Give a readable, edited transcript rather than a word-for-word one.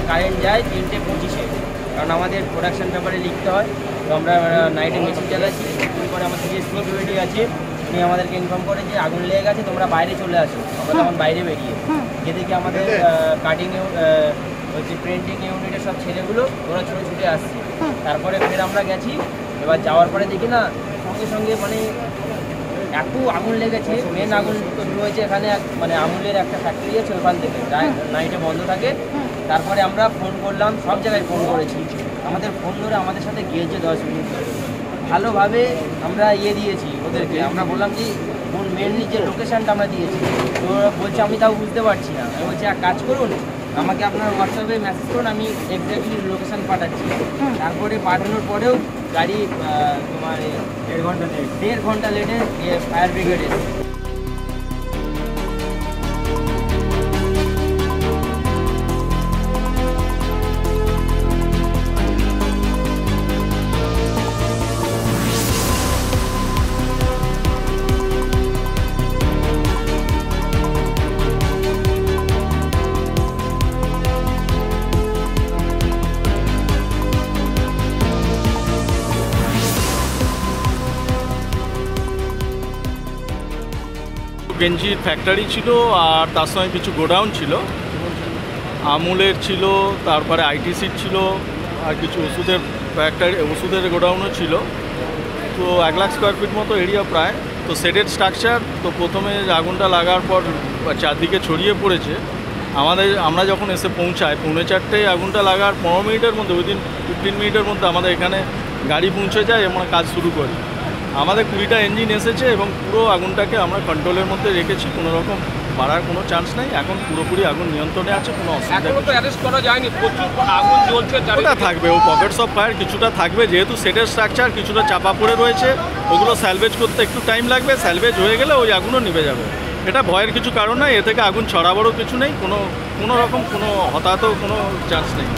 Current যায় 3:25-এ, কারণ আমাদের প্রোডাকশন ব্যাপারে লিখতে হয়। তো আমরা নাইটে মেশিন চালাচ্ছি, পরে আমাদের যে সিকিউরিটি আছে উনি আমাদেরকে ইনফর্ম করে যে আগুন লেগে গেছে, তোমরা বাইরে চলে আসো। আমরা তখন বাইরে বেরিয়ে গিয়ে দেখি আমাদের কাটিং হচ্ছে প্রিন্টিং ইউনিটের সব ছেলেগুলো ওরা ছুটে আসছে। তারপরে ফের আমরা গেছি, এবার যাওয়ার পরে দেখি না সঙ্গে সঙ্গে মানে এত আগুন লেগেছে। মেন আগুন শুরু হয়েছে এখানে, মানে আমুলের একটা ফ্যাক্টরি আছে ওখান থেকে, নাইটে বন্ধ থাকে। তারপরে আমরা ফোন করলাম, সব জায়গায় ফোন করেছি, আমাদের ফোন ধরে আমাদের সাথে গিয়েছে 10 মিনিট ধরে। ভালোভাবে আমরা দিয়েছি ওদেরকে, আমরা বললাম যে মেনলি যে লোকেশানটা আমরা দিয়েছি, তো বলছে আমি তাও বুঝতে পারছি না। আমি বলছি এক কাজ করুন, আমাকে আপনার হোয়াটসঅ্যাপে মেসেজ করুন, আমি এক্স্যাক্টলি লোকেশান পাঠাচ্ছি। তারপরে পাঠানোর পরেও গাড়ি তোমার 1.5 ঘন্টা লেটে ফায়ার ব্রিগেড এসে। গেঞ্জির ফ্যাক্টরি ছিল আর তার সঙ্গে কিছু গোডাউন ছিল, আমুলের ছিল, তারপরে আইটিসির ছিল, আর কিছু ওষুধের ফ্যাক্টরি, ওষুধের গোডাউনও ছিল। তো 1 লাখ স্কোয়ার ফিট মতো এরিয়া প্রায়। তো শেডেড স্ট্রাকচার। তো প্রথমে আগুনটা লাগার পর চারদিকে ছড়িয়ে পড়েছে। আমরা যখন এসে পৌঁছাই 3:45 আগুনটা লাগার 15 মিনিটের মধ্যে, উইদিন 15 মিনিটের মধ্যে আমাদের এখানে গাড়ি পৌঁছে যায় এবং কাজ শুরু করি। আমাদের 20টা ইঞ্জিন এসেছে এবং পুরো আগুনটাকে আমরা কন্ট্রোলের মধ্যে রেখেছি, কোনো রকম বাড়ার কোনো চান্স নেই। এখন পুরোপুরি আগুন নিয়ন্ত্রণে আছে, কোনো অসুবিধা ওটা থাকবে। ও পকেটস অফ ফায়ার কিছুটা থাকবে, যেহেতু সেটের স্ট্রাকচার কিছুটা চাপা পড়ে রয়েছে, ওগুলো স্যালভেজ করতে একটু টাইম লাগবে। স্যালভেজ হয়ে গেলে ওই আগুনও নিভে যাবে। এটা ভয়ের কিছু কারণ নয়, এ থেকে আগুন ছড়াবারও কিছু নেই, কোনো রকম কোনো হতাহত কোনো চান্স নেই।